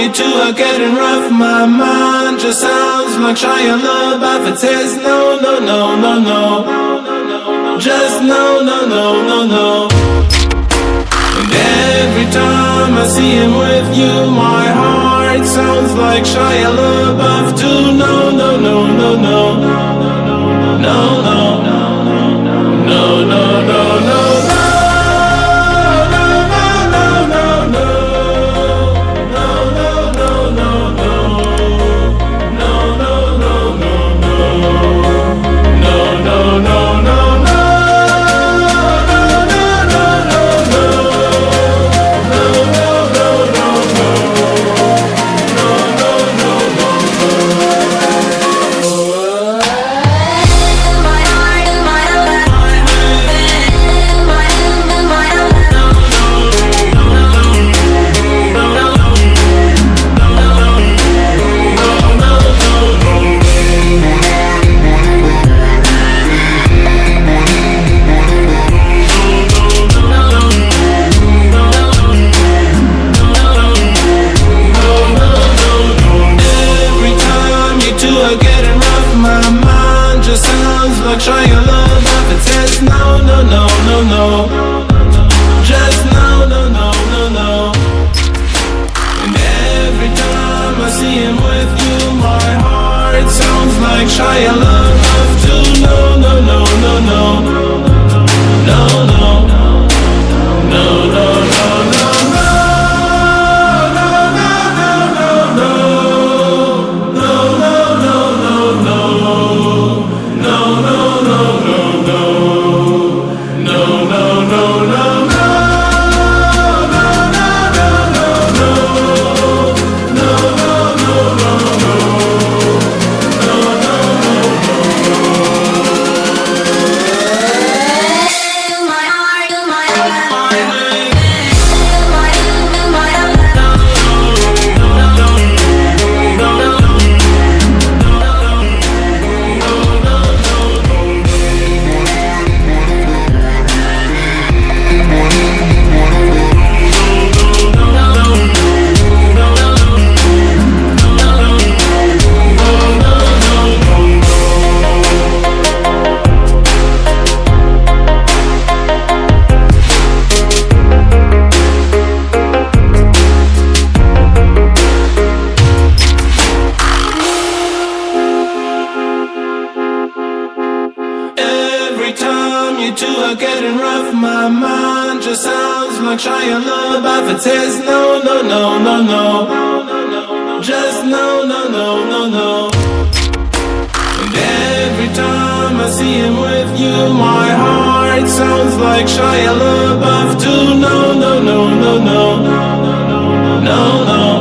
you two are getting rough, my mind just sounds like Shia LaBeouf. It says no, no, no, no, no, just no, no, no, no, no. And every time I see him with you, my heart sounds like Shia LaBeouf too. No, no, no, no, no, no, no, no, no, no, no, no. Shia LaBeouf, it says no, no, no, no, no, just no, no, no, no, no. And every time I see him with you, my heart sounds like Shia LaBeouf too. No, no, no, no, no, no, no, no, no, no, no. Shia LaBeouf, it says no, no, no, no, no, just no, no, no, no, no. And every time I see him with you, my heart sounds like Shia LaBeouf too. No, no, no, no, no, no, no.